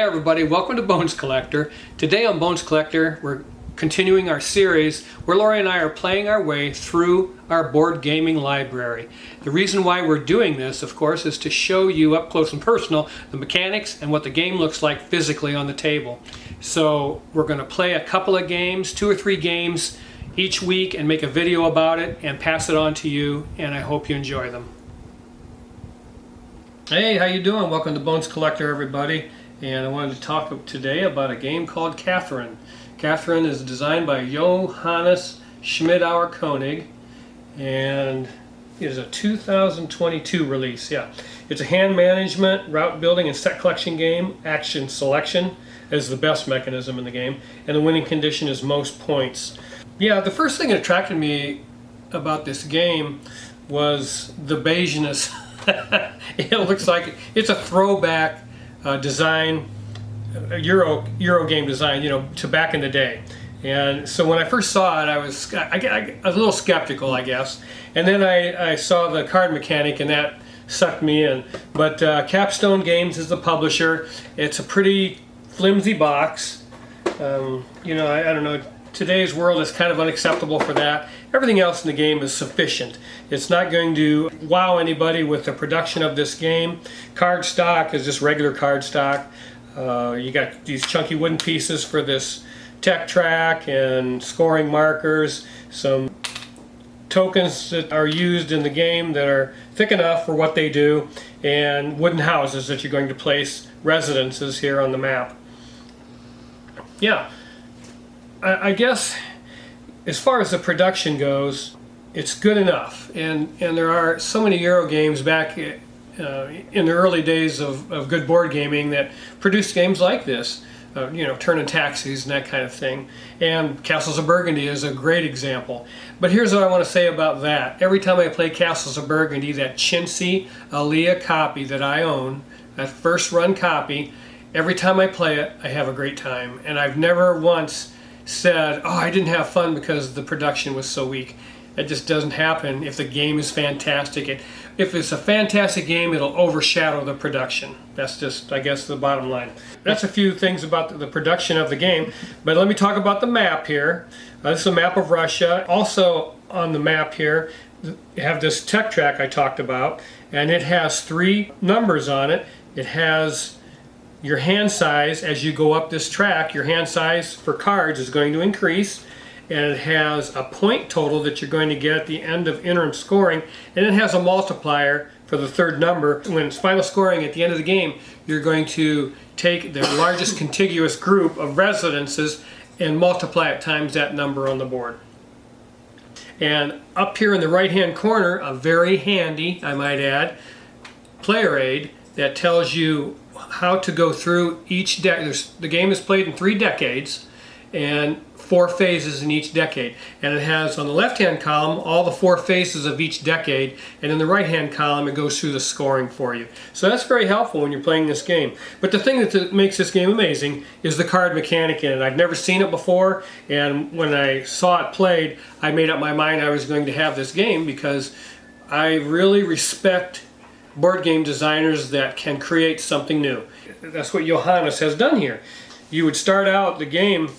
everybody, welcome to Bones Collector. Today on Bones Collector, we're continuing our series where Lori and I are playing our way through our board gaming library. The reason why we're doing this, of course, is to show you up close and personal the mechanics and what the game looks like physically on the table. So we're going to play a couple of games, 2 or 3 games each week, and make a video about it and pass it on to you, and I hope you enjoy them. Hey, how you doing? Welcome to Bones Collector, everybody. And I wanted to talk today about a game called Catherine. Catherine is designed by Johannes Schmidauer Koenig, and it is a 2022 release. Yeah, it's a hand management, route building, and set collection game. Action selection is the best mechanism in the game, and the winning condition is most points. Yeah, the first thing that attracted me about this game was the beigeness. It looks like it's a throwback design, Euro game design, you know, to back in the day. And so when I first saw it, I was a little skeptical, I guess. And then I saw the card mechanic, and that sucked me in. But Capstone Games is the publisher. It's a pretty flimsy box. You know, I don't know. Today's world is kind of unacceptable for that. Everything else in the game is sufficient. It's not going to wow anybody with the production of this game. Card stock is just regular card stock. You got these chunky wooden pieces for this tech track and scoring markers, some tokens that are used in the game that are thick enough for what they do, and wooden houses that you're going to place residences here on the map. Yeah. I guess as far as the production goes, it's good enough, and there are so many Euro games back in the early days of good board gaming that produced games like this, you know, Turn and Taxis and that kind of thing, and Castles of Burgundy is a great example. But here's what I want to say about that. Every time I play Castles of Burgundy, that chintzy Alea copy that I own, that first run copy, every time I play it, I have a great time, and I've never once said, oh, I didn't have fun because the production was so weak. It just doesn't happen if the game is fantastic. If it's a fantastic game, it'll overshadow the production. That's just, I guess, the bottom line. That's a few things about the production of the game, but let me talk about the map here. This is a map of Russia. Also on the map here, you have this tech track I talked about, and it has 3 numbers on it. It has your hand size as you go up this track. Your hand size for cards is going to increase, and it has a point total that you're going to get at the end of interim scoring, and it has a multiplier for the 3rd number. When it's final scoring at the end of the game, you're going to take the largest contiguous group of residences and multiply it times that number on the board. And up here in the right hand corner, a very handy, I might add, player aid that tells you how to go through each deck. The game is played in 3 decades and 4 phases in each decade, and it has on the left hand column all the 4 phases of each decade, and in the right hand column it goes through the scoring for you. So that's very helpful when you're playing this game. But the thing that makes this game amazing is the card mechanic in it. I've never seen it before, and when I saw it played, I made up my mind I was going to have this game because I really respect board game designers that can create something new. That's what Johannes has done here. You would start out the game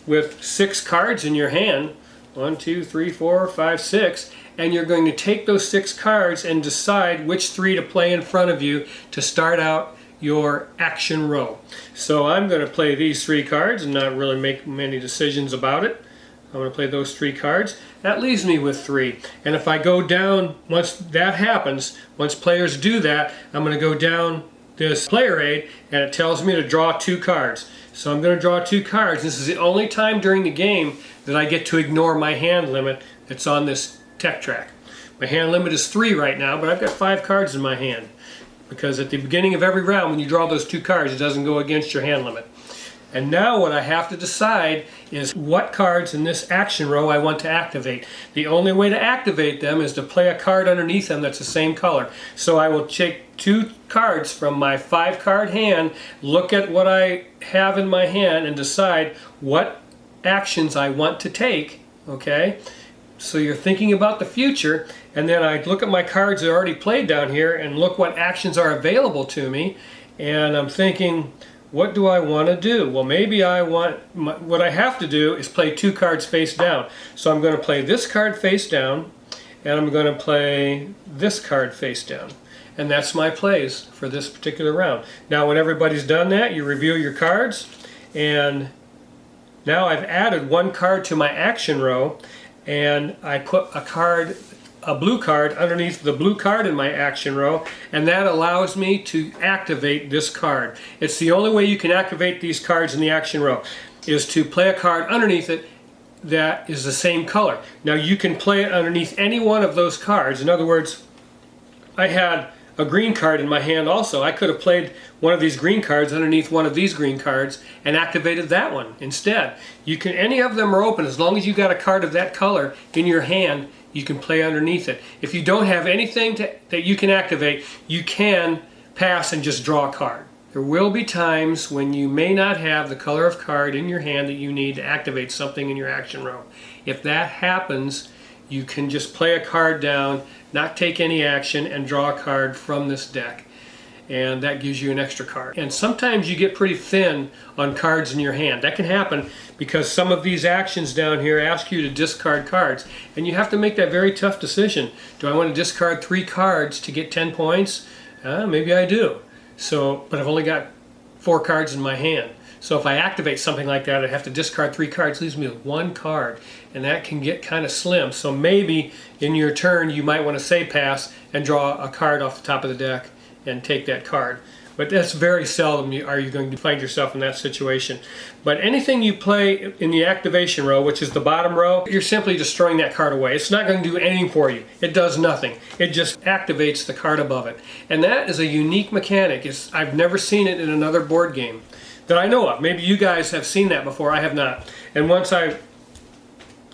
with 6 cards in your hand, 1, 2, 3, 4, 5, 6, and you're going to take those 6 cards and decide which 3 to play in front of you to start out your action row. So I'm going to play these 3 cards and not really make many decisions about it. I'm going to play those 3 cards. That leaves me with 3. And if I go down, once that happens, once players do that, I'm going to go down this player aid, and it tells me to draw 2 cards. So I'm going to draw 2 cards. This is the only time during the game that I get to ignore my hand limit that's on this tech track. My hand limit is 3 right now, but I've got 5 cards in my hand, because at the beginning of every round when you draw those 2 cards, it doesn't go against your hand limit. And now what I have to decide is what cards in this action row I want to activate. The only way to activate them is to play a card underneath them that's the same color. So I will take 2 cards from my 5 card hand, look at what I have in my hand, and decide what actions I want to take, okay? So you're thinking about the future, and then I look at my cards that are already played down here and look what actions are available to me, and I'm thinking, what do I want to do? Well, maybe what I have to do is play 2 cards face down. So I'm going to play this card face down, and I'm going to play this card face down. And that's my plays for this particular round. Now when everybody's done that, you review your cards, and now I've added 1 card to my action row, and I put a blue card underneath the blue card in my action row, and that allows me to activate this card. It's the only way you can activate these cards in the action row, is to play a card underneath it that is the same color. Now you can play it underneath any one of those cards. In other words, I had a green card in my hand also. I could have played one of these green cards underneath one of these green cards and activated that one instead. Any of them are open. As long as you got a card of that color in your hand, you can play underneath it. If you don't have anything that you can activate, you can pass and just draw a card. There will be times when you may not have the color of card in your hand that you need to activate something in your action row. If that happens, you can just play a card down, not take any action, and draw a card from this deck. And that gives you an extra card. And sometimes you get pretty thin on cards in your hand. That can happen because some of these actions down here ask you to discard cards. And you have to make that very tough decision. Do I want to discard 3 cards to get 10 points? Maybe I do. But I've only got 4 cards in my hand. So if I activate something like that, I have to discard 3 cards, leaves me with 1 card, and that can get kind of slim. So maybe in your turn you might want to say pass and draw a card off the top of the deck and take that card. But that's very seldom are you going to find yourself in that situation. But anything you play in the activation row, which is the bottom row, you're simply just throwing that card away. It's not going to do anything for you. It does nothing. It just activates the card above it. And that is a unique mechanic. I've never seen it in another board game that I know of. Maybe you guys have seen that before. I have not. And once I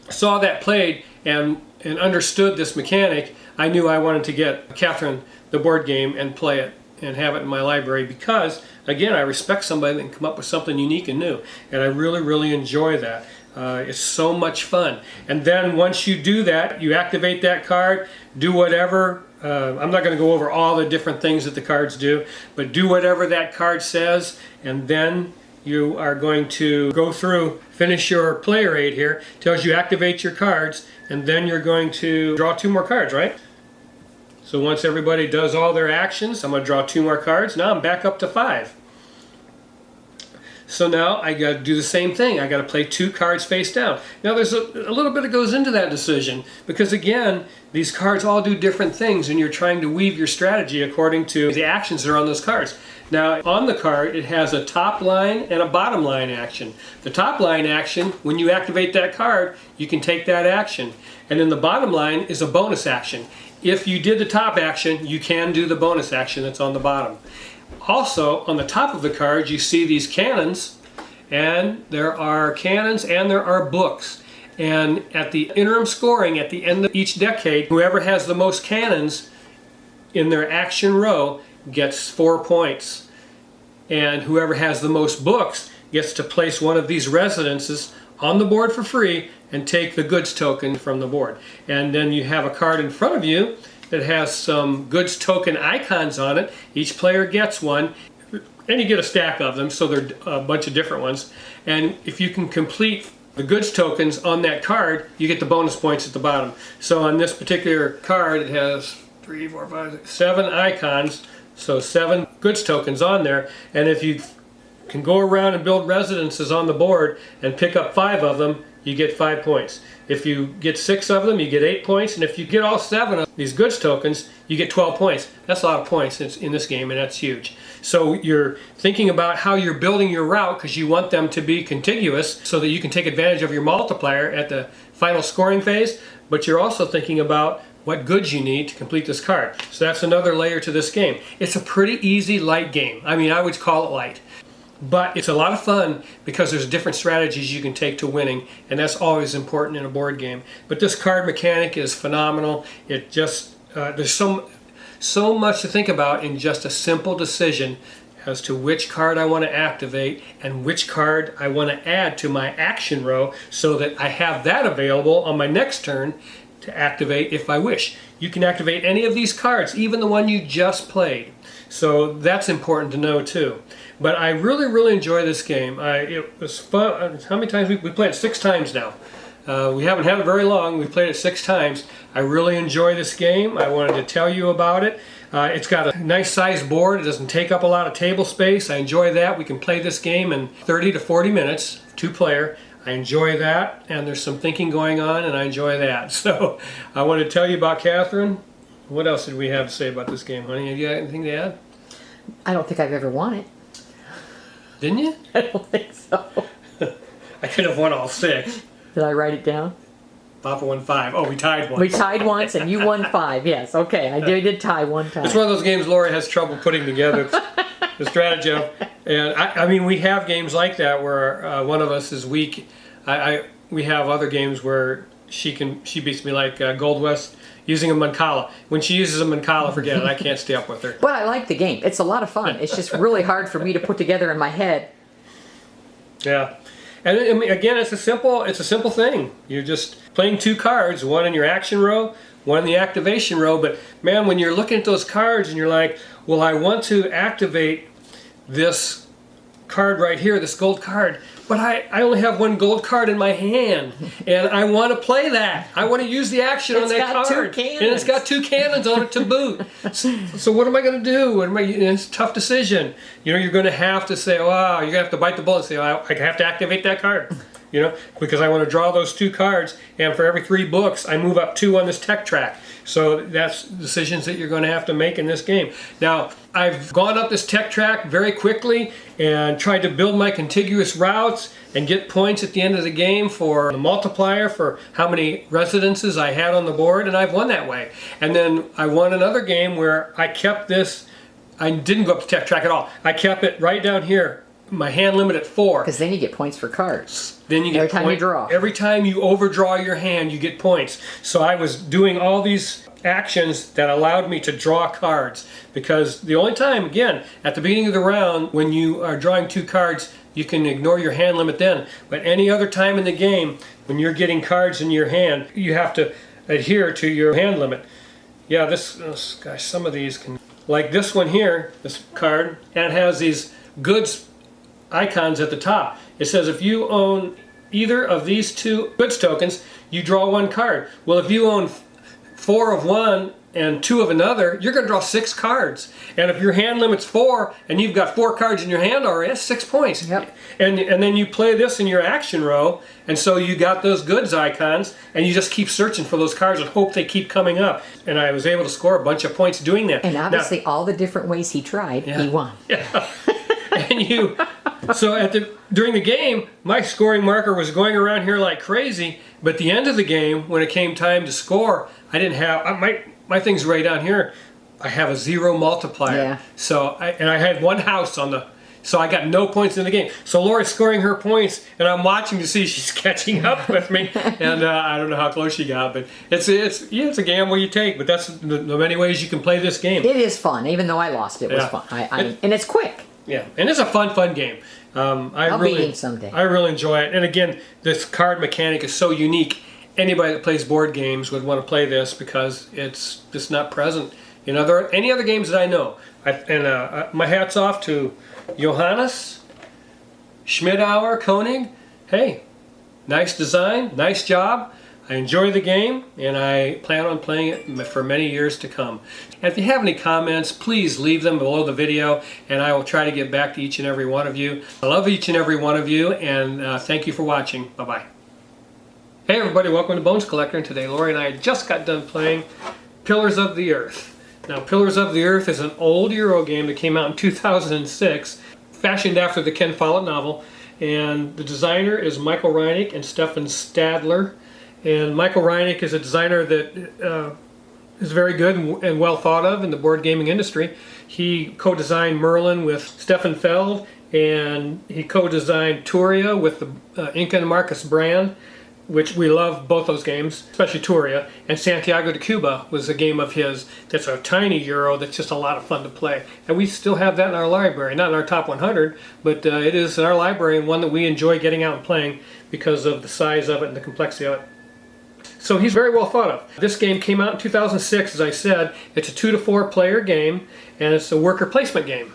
saw that played and understood this mechanic, I knew I wanted to get Catherine, the board game, and play it and have it in my library because, again, I respect somebody that can come up with something unique and new. And I really, really enjoy that. It's so much fun. And then once you do that, you activate that card, do whatever. I'm not going to go over all the different things that the cards do, but do whatever that card says, and then you are going to go through, finish your player aid here, tells you activate your cards, and then you're going to draw 2 more cards, right? So once everybody does all their actions, I'm going to draw 2 more cards. Now I'm back up to 5. So now I got to do the same thing. I got to play 2 cards face down. Now there's a little bit that goes into that decision because, again, these cards all do different things and you're trying to weave your strategy according to the actions that are on those cards. Now on the card it has a top line and a bottom line action. The top line action, when you activate that card, you can take that action. And then the bottom line is a bonus action. If you did the top action, you can do the bonus action that's on the bottom. Also, on the top of the card, you see these cannons, and there are cannons and there are books. And at the interim scoring, at the end of each decade, whoever has the most cannons in their action row gets 4 points. And whoever has the most books gets to place one of these residences on the board for free and take the goods token from the board. And then you have a card in front of you that has some goods token icons on it. Each player gets one, and you get a stack of them, so there are a bunch of different ones. And if you can complete the goods tokens on that card, you get the bonus points at the bottom. So on this particular card, it has 3, 4, 5, 6, 7 icons, so 7 goods tokens on there. And if you can go around and build residences on the board and pick up 5 of them, you get 5 points. If you get 6 of them, you get 8 points. And if you get all 7 of these goods tokens, you get 12 points. That's a lot of points in this game, and that's huge. So you're thinking about how you're building your route because you want them to be contiguous so that you can take advantage of your multiplier at the final scoring phase. But you're also thinking about what goods you need to complete this card. So that's another layer to this game. It's a pretty easy, light game. I mean, I would call it light. But it's a lot of fun because there's different strategies you can take to winning, and that's always important in a board game. But this card mechanic is phenomenal. It just there's so much to think about in just a simple decision as to which card I want to activate and which card I want to add to my action row so that I have that available on my next turn to activate if I wish. You can activate any of these cards, even the one you just played. So that's important to know too. But I really enjoy this game. It was fun. How many times we played it? 6 times now. We haven't had it very long. We played it 6 times. I really enjoy this game. I wanted to tell you about it. It's got a nice sized board. It doesn't take up a lot of table space. I enjoy that. We can play this game in 30 to 40 minutes, 2-player. I enjoy that, and there's some thinking going on, and I enjoy that. So I want to tell you about Catherine. What else did we have to say about this game, honey? Have you got anything to add? I don't think I've ever won it. Didn't you? I don't think so. I could have won all 6. Did I write it down? Papa won 5. Oh, we tied once. We tied once and you won 5. Yes, okay. I did tie one time. It's one of those games Lori has trouble putting together. The strategy of, and I mean, we have games like that where one of us is weak. We have other games where she beats me, like Gold West using a Mancala. When she uses a Mancala, forget it. I can't stay up with her. But I like the game. It's a lot of fun. It's just really hard for me to put together in my head. Yeah. And I mean, again, it's a simple thing. You're just playing 2 cards, one in your action row, one in the activation row. But man, when you're looking at those cards and you're like, well, I want to activate this card right here, this gold card, but I only have 1 gold card in my hand, and I want to play that. I want to use the action on that card. It's got 2 cannons. And it's got 2 cannons on it to boot. So what am I going to do? It's a tough decision. You know, you're going to have to say, wow, you're going to have to bite the bullet and say, I have to activate that card. You know, because I want to draw those 2 cards, and for every 3 books, I move up 2 on this tech track. So that's decisions that you're going to have to make in this game. Now, I've gone up this tech track very quickly and tried to build my contiguous routes and get points at the end of the game for the multiplier for how many residences I had on the board, and I've won that way. And then I won another game where I kept this, I didn't go up the tech track at all. I kept it right down here, my hand limit at 4. Because then you get points for cards. Then you get every time you draw. Every time you overdraw your hand, you get points. So I was doing all these actions that allowed me to draw cards, because the only time, again, at the beginning of the round, when you are drawing 2 cards, you can ignore your hand limit then. But any other time in the game, when you're getting cards in your hand, you have to adhere to your hand limit. Yeah, gosh, some of these can, like this one here, this card, and it has these goods icons at the top. It says if you own either of these 2 goods tokens, you draw 1 card. Well, if you own 4 of one and 2 of another, you're going to draw 6 cards. And if your hand limit's 4 and you've got 4 cards in your hand already, that's 6 points. Yep. And then you play this in your action row, and so you got those goods icons, and you just keep searching for those cards and hope they keep coming up. And I was able to score a bunch of points doing that. And obviously, now, all the different ways he tried, he won. Yeah. And so during the game, my scoring marker was going around here like crazy. But at the end of the game, when it came time to score, I didn't have my thing's right down here. I have a 0 multiplier. Yeah. So I had 1 house on the. So I got no points in the game. So Laura's scoring her points, and I'm watching to see if she's catching up with me. And I don't know how close she got, but it's a gamble you take. But that's the many ways you can play this game. It is fun, even though I lost. It was fun, and it's quick. Yeah, and it's a fun game. I'll beat him someday. I really enjoy it. And again, this card mechanic is so unique. Anybody that plays board games would want to play this because it's just not present in any other games that I know. My hat's off to Johannes, Schmidauer, Koenig. Hey, nice design, nice job. I enjoy the game, and I plan on playing it for many years to come. And if you have any comments, please leave them below the video, and I will try to get back to each and every one of you. I love each and every one of you, and thank you for watching. Bye-bye. Hey everybody, welcome to Bones Collector, and today Lori and I just got done playing Pillars of the Earth. Now, Pillars of the Earth is an old Euro game that came out in 2006, fashioned after the Ken Follett novel, and the designer is Michael Reineck and Stefan Stadler. And Michael Reineck is a designer that is very good and well thought of in the board gaming industry. He co-designed Merlin with Stefan Feld, and he co-designed Turia with the Inca and Marcus Brand, which we love both those games, especially Turia. And Santiago de Cuba was a game of his that's a tiny Euro that's just a lot of fun to play. And we still have that in our library, not in our top 100, but it is in our library and one that we enjoy getting out and playing because of the size of it and the complexity of it. So he's very well thought of. This game came out in 2006, as I said. It's a 2 to 4 player game, and it's a worker placement game.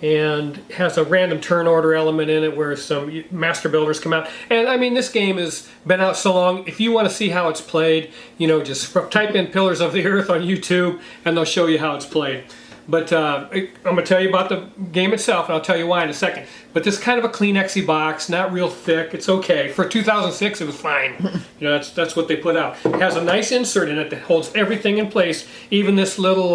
And has a random turn order element in it where some master builders come out. And I mean, this game has been out so long. If you want to see how it's played, just type in Pillars of the Earth on YouTube and they'll show you how it's played. But I'm going to tell you about the game itself, and I'll tell you why in a second. But this is kind of a Kleenexy box, not real thick. It's okay. For 2006, it was fine. That's what they put out. It has a nice insert in it that holds everything in place, even this little...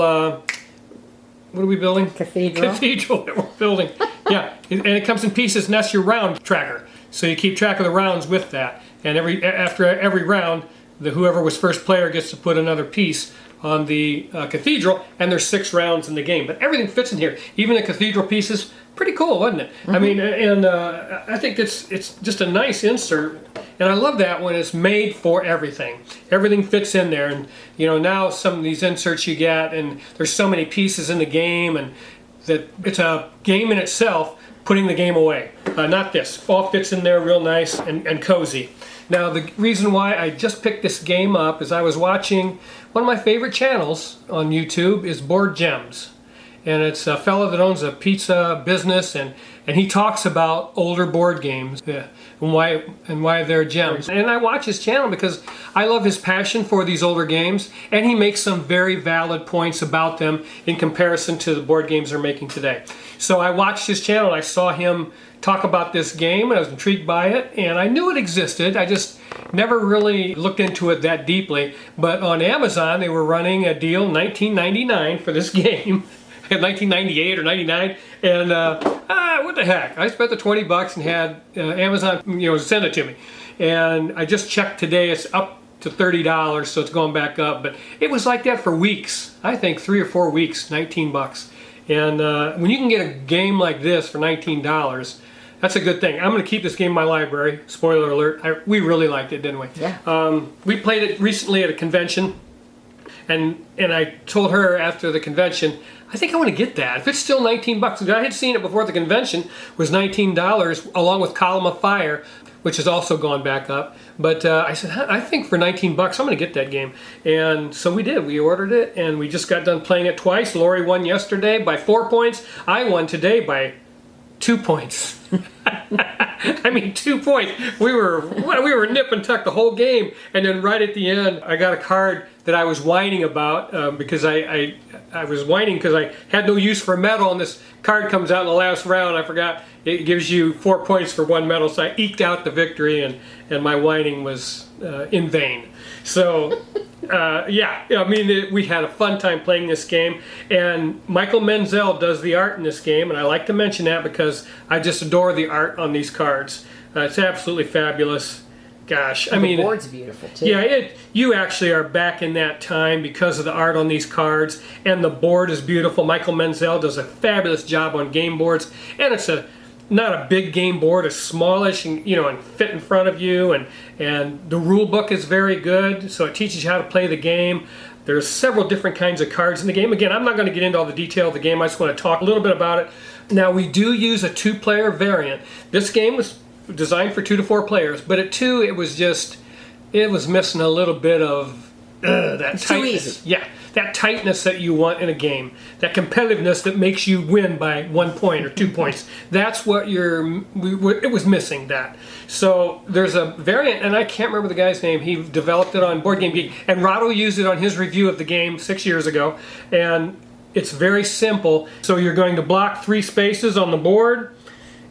what are we building? Cathedral that we're building. Yeah, and it comes in pieces, and that's your round tracker. So you keep track of the rounds with that. And after every round, whoever was first player gets to put another piece on the cathedral, and there's 6 rounds in the game. But everything fits in here. Even the cathedral pieces, pretty cool, wasn't it? I mean, and I think it's just a nice insert. And I love that when it's made for everything. Everything fits in there. And now some of these inserts you get, and there's so many pieces in the game, and that it's a game in itself, putting the game away. Not this. All fits in there real nice and cozy. Now, the reason why I just picked this game up is I was watching one of my favorite channels on YouTube is Board Gems. And it's a fellow that owns a pizza business, and he talks about older board games, and why they're gems. And I watch his channel because I love his passion for these older games, and he makes some very valid points about them in comparison to the board games they're making today. So I watched his channel, and I saw him talk about this game, and I was intrigued by it, and I knew it existed. I just never really looked into it that deeply. But on Amazon, they were running a deal, $19.99 for this game. 1998 or 99, and what the heck? I spent the $20 and had Amazon, send it to me. And I just checked today; it's up to $30, so it's going back up. But it was like that for weeks. I think 3 or 4 weeks, $19. And when you can get a game like this for $19, that's a good thing. I'm going to keep this game in my library. Spoiler alert: we really liked it, didn't we? Yeah. We played it recently at a convention. And I told her after the convention, I think I want to get that. If it's still $19, I had seen it before the convention, was $19 along with Column of Fire, which has also gone back up. But I said, I think for $19, I'm going to get that game. And so we did. We ordered it, and we just got done playing it twice. Lori won yesterday by 4 points. I won today by 2 points. I mean, 2 points. We were nip and tuck the whole game, and then right at the end, I got a card that I was whining about because I was whining because I had no use for metal, and this card comes out in the last round. I forgot it gives you 4 points for 1 metal, so I eked out the victory, and my whining was in vain. So. Yeah, I mean, we had a fun time playing this game, and Michael Menzel does the art in this game, and I like to mention that because I just adore the art on these cards. It's absolutely fabulous. Gosh, I mean, the board's beautiful too. Yeah, you actually are back in that time because of the art on these cards, and the board is beautiful. Michael Menzel does a fabulous job on game boards, and it's not a big game board, it's smallish and and fit in front of you, and the rule book is very good, so it teaches you how to play the game. There's several different kinds of cards in the game. Again, I'm not going to get into all the detail of the game, I just want to talk a little bit about it. Now, we do use a 2-player variant. This game was designed for 2 to 4 players, but at 2 it was missing a little bit of that tightness. Too easy. Yeah, that tightness that you want in a game, that competitiveness that makes you win by 1 point or 2 points. That's what it was missing that. So there's a variant, and I can't remember the guy's name. He developed it on Board Game Geek, and Rado used it on his review of the game 6 years ago. And it's very simple. So you're going to block 3 spaces on the board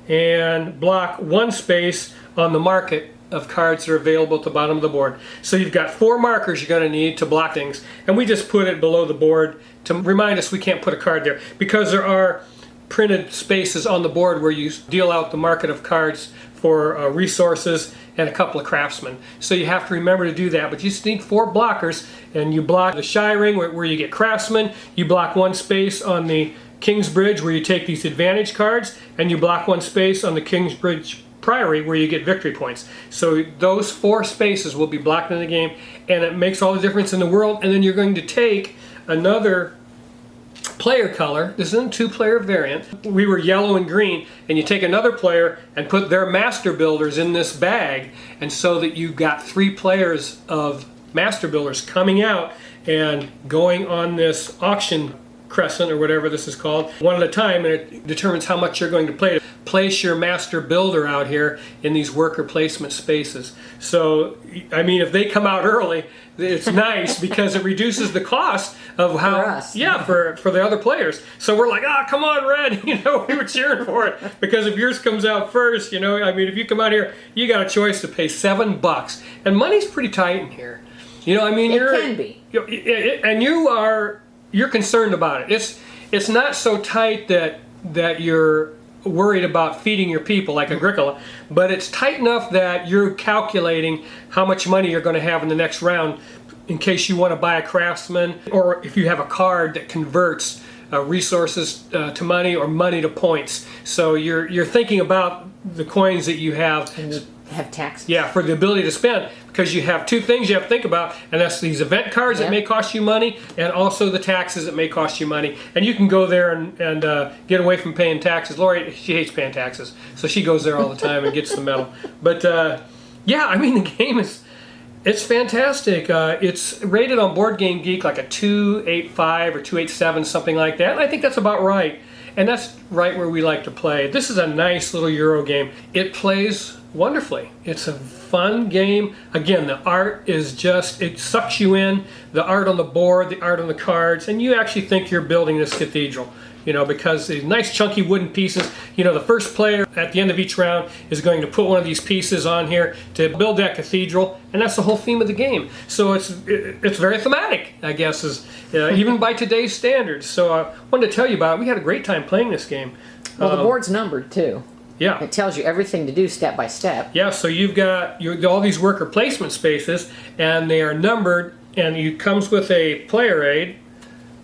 and block 1 space on the market of cards that are available at the bottom of the board. So you've got 4 markers you're going to need to block things, and we just put it below the board to remind us we can't put a card there because there are printed spaces on the board where you deal out the market of cards for resources and a couple of craftsmen. So you have to remember to do that, but you just need 4 blockers, and you block the Shy Ring where you get craftsmen, you block 1 space on the King's Bridge where you take these advantage cards, and you block 1 space on the King's Bridge Priory where you get victory points. So those 4 spaces will be blocked in the game, and it makes all the difference in the world. And then you're going to take another player color. This isn't a 2-player variant. We were yellow and green, and you take another player and put their master builders in this bag, and so that you've got 3 players of master builders coming out and going on this auction crescent or whatever this is called, one at a time, and it determines how much you're going to play. Place your master builder out here in these worker placement spaces. So, I mean, if they come out early, it's nice because it reduces the cost of how, for us. yeah, for the other players. So we're like, ah, come on, Red, you know, we were cheering for it because if yours comes out first, you know, I mean, if you come out here, you got a choice to pay $7, and money's pretty tight in here. You know, I mean, It can be. And you're concerned about it. It's not so tight that you're worried about feeding your people like Agricola, but it's tight enough that you're calculating how much money you're going to have in the next round in case you want to buy a craftsman, or if you have a card that converts resources to money or money to points. So you're thinking about the coins that you have. And you have taxes. Yeah, for the ability to spend, because you have two things you have to think about, and that's these event cards that may cost you money, and also the taxes that may cost you money. And you can go there and get away from paying taxes. Lori, she hates paying taxes, so she goes there all the time and gets the medal. But yeah, I mean, the game it's fantastic. It's rated on Board Game Geek like a 285 or 287, something like that, and I think that's about right. And that's right where we like to play. This is a nice little Euro game. It plays wonderfully. It's a fun game. Again, the art is just, it sucks you in. The art on the board, the art on the cards, and you actually think you're building this cathedral. You know, because these nice chunky wooden pieces, you know, the first player at the end of each round is going to put one of these pieces on here to build that cathedral, and that's the whole theme of the game. So it's very thematic, I guess, is even by today's standards. So I wanted to tell you about it. We had a great time playing this game. Well, the board's numbered too. Yeah. It tells you everything to do step by step. Yeah, so you've got all these worker placement spaces, and they are numbered, and it comes with a player aid.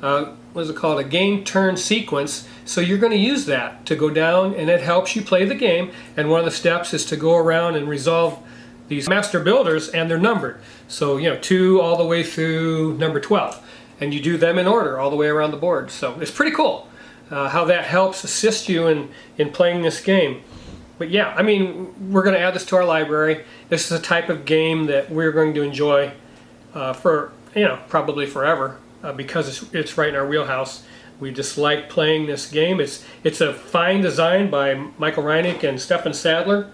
What is it called? A game turn sequence. So you're going to use that to go down, and it helps you play the game. And one of the steps is to go around and resolve these master builders, and they're numbered. So, you know, 2 all the way through number 12. And you do them in order all the way around the board. So it's pretty cool how that helps assist you in playing this game. But yeah, I mean, we're going to add this to our library. This is a type of game that we're going to enjoy for, you know, probably forever. Because it's right in our wheelhouse. We just like playing this game. It's a fine design by Michael Reineck and Stefan Stadler.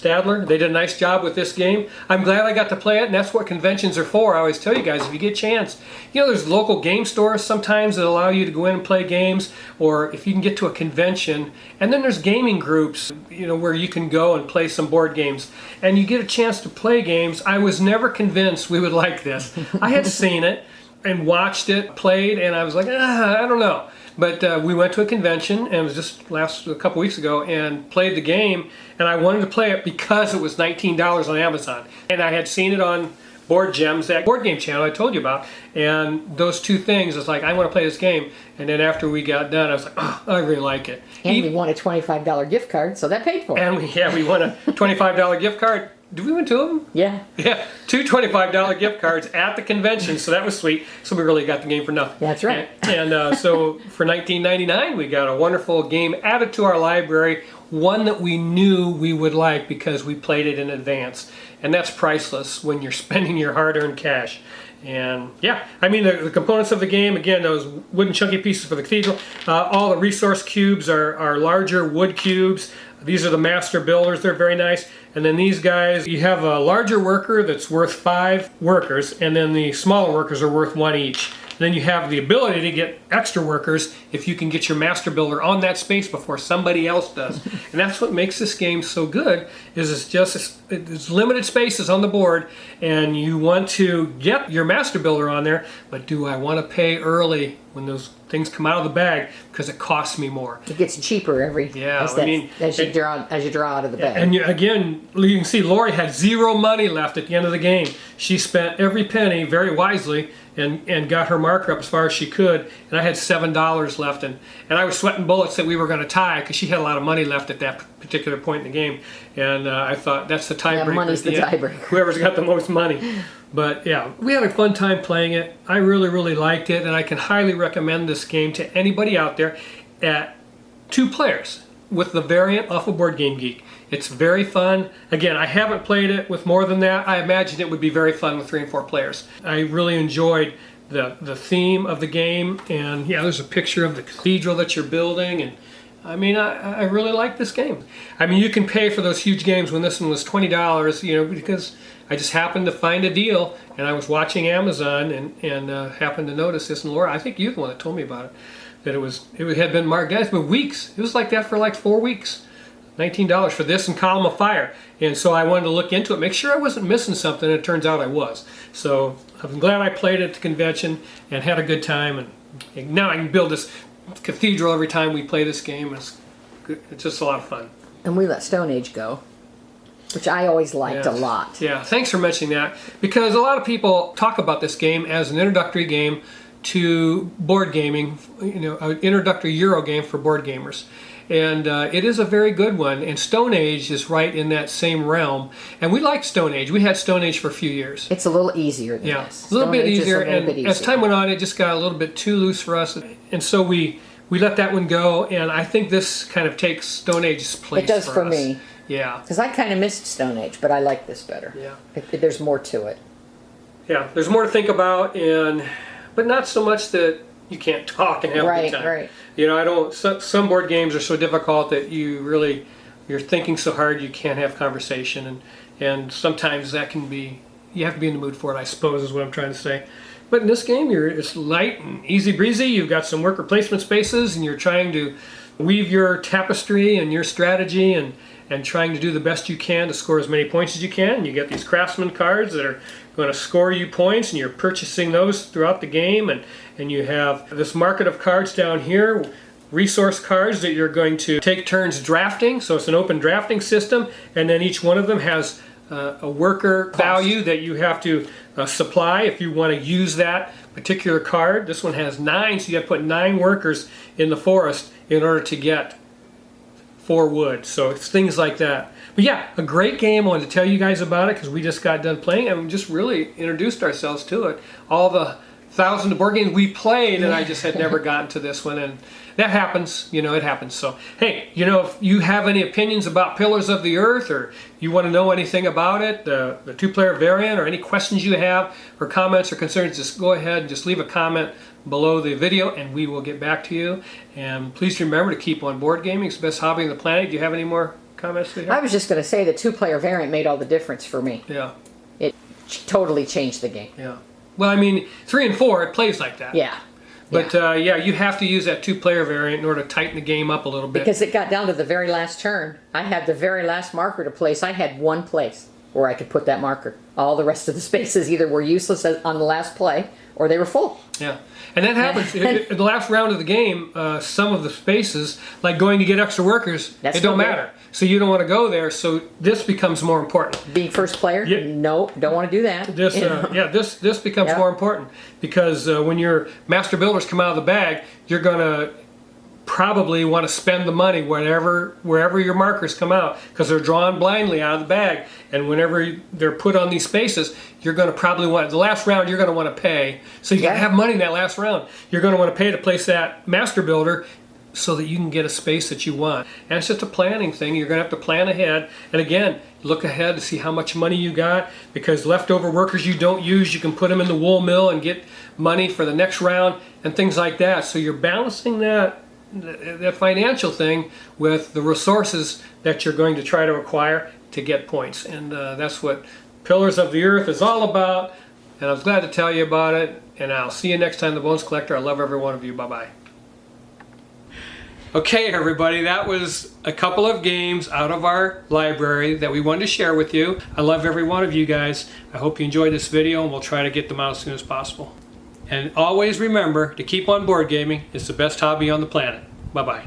They did a nice job with this game. I'm glad I got to play it, and that's what conventions are for. I always tell you guys, if you get a chance, you know, there's local game stores sometimes that allow you to go in and play games, or if you can get to a convention, and then there's gaming groups, you know, where you can go and play some board games, and you get a chance to play games. I was never convinced we would like this. I had seen it and watched it, played, and I was like, I don't know. But we went to a convention, and it was just a couple weeks ago, and played the game, and I wanted to play it because it was $19 on Amazon. And I had seen it on Board Gems, that board game channel I told you about, and those two things, it's like, I want to play this game. And then after we got done, I was like, oh, I really like it. And we won a $25 gift card, so that paid for it. And we won a $25 gift card. Did we win 2 of them? Yeah. Yeah, 2 $25 gift cards at the convention, so that was sweet. So we really got the game for nothing. That's right. And so for $19.99, we got a wonderful game added to our library, one that we knew we would like because we played it in advance. And that's priceless when you're spending your hard-earned cash. And yeah, I mean, the components of the game, again, those wooden chunky pieces for the cathedral. All the resource cubes are larger wood cubes. These are the master builders. They're very nice. And then these guys, you have a larger worker that's worth 5 workers, and then the smaller workers are worth 1 each. And then you have the ability to get extra workers if you can get your master builder on that space before somebody else does. And that's what makes this game so good, is it's limited spaces on the board, and you want to get your master builder on there, but do I want to pay early when those things come out of the bag because it costs me more? It gets cheaper as you draw out of the bag. And again, you can see Lori had 0 money left at the end of the game. She spent every penny very wisely and got her marker up as far as she could, and I had $7 left, and I was sweating bullets that we were going to tie because she had a lot of money left at that particular point in the game, and I thought that's the tiebreaker. Yeah, money's the tiebreaker. Whoever's got the most money. But yeah, we had a fun time playing it. I really, really liked it, and I can highly recommend this game to anybody out there at 2 players. with the variant off of Board Game Geek. It's very fun. Again, I haven't played it with more than that. I imagine it would be very fun with 3 and 4 players. I really enjoyed the theme of the game, and yeah, there's a picture of the cathedral that you're building, and I mean, I really like this game. I mean, you can pay for those huge games when this one was $20, you know, because I just happened to find a deal, and I was watching Amazon and happened to notice this. And Laura, I think you're the one that told me about it, that it had been marked down. It's been weeks. It was like that for like 4 weeks. $19 for this and Column of Fire. And so I wanted to look into it, make sure I wasn't missing something, and it turns out I was. So I'm glad I played at the convention and had a good time, and now I can build this cathedral every time we play this game. It's just a lot of fun. And we let Stone Age go, which I always liked a lot. Yeah, thanks for mentioning that, because a lot of people talk about this game as an introductory game to board gaming, you know, an introductory Euro game for board gamers. And it is a very good one, and Stone Age is right in that same realm. And we liked Stone Age. We had Stone Age for a few years. It's a little easier than this. A little bit easier, and as time went on, it just got a little bit too loose for us. And so we let that one go, and I think this kind of takes Stone Age's place. It does for us. me. Yeah. Because I kind of missed Stone Age, but I like this better. Yeah. There's more to it. Yeah, there's more to think about, but not so much that you can't talk and have a good time. Right. You know, some board games are so difficult that you're thinking so hard you can't have conversation, and sometimes that can be, you have to be in the mood for it, I suppose, is what I'm trying to say. But in this game, it's light and easy breezy. You've got some worker placement spaces, and you're trying to weave your tapestry and your strategy and trying to do the best you can to score as many points as you can. And you get these craftsman cards that are going to score you points, and you're purchasing those throughout the game. And you have this market of cards down here, resource cards that you're going to take turns drafting. So it's an open drafting system, and then each one of them has a worker value that you have to supply if you want to use that particular card. This one has 9, so you have to put 9 workers in the forest in order to get 4 wood. So it's things like that. But yeah, a great game. I wanted to tell you guys about it because we just got done playing and we just really introduced ourselves to it. All the thousands of board games we played, and I just had never gotten to this one, and that happens, you know, it happens. So hey, you know, if you have any opinions about Pillars of the Earth, or you want to know anything about it, the 2-player variant, or any questions you have or comments or concerns, just go ahead and just leave a comment below the video and we will get back to you. And please remember to keep on board gaming. It's the best hobby on the planet. Do you have any more comments? I was just going to say the 2-player variant made all the difference for me. Yeah. It totally changed the game. Yeah. Well, I mean, 3 and 4, it plays like that. Yeah. But yeah, you have to use that 2-player variant in order to tighten the game up a little bit. Because it got down to the very last turn. I had the very last marker to place. I had one place where I could put that marker. All the rest of the spaces either were useless on the last play or they were full. Yeah. And that happens. In the last round of the game, some of the spaces, like going to get extra workers, it don't matter. So you don't want to go there, so this becomes more important. Being first player? Yeah. No, don't want to do that. This becomes more important because when your master builders come out of the bag, you're going to probably want to spend the money wherever your markers come out, because they're drawn blindly out of the bag, and whenever they're put on these spaces, you're going to probably want, the last round you're going to want to pay, so you got to have money in that last round. You're going to want to pay to place that master builder so that you can get a space that you want. And it's just a planning thing. You're going to have to plan ahead, and again, look ahead to see how much money you got, because leftover workers you don't use, you can put them in the wool mill and get money for the next round and things like that. So you're balancing that financial thing with the resources that you're going to try to acquire to get points. And that's what Pillars of the Earth is all about. And I was glad to tell you about it. And I'll see you next time, The Bones Collector. I love every one of you. Bye-bye. Okay, everybody, that was a couple of games out of our library that we wanted to share with you. I love every one of you guys. I hope you enjoyed this video, and we'll try to get them out as soon as possible. And always remember to keep on board gaming. It's the best hobby on the planet. Bye-bye.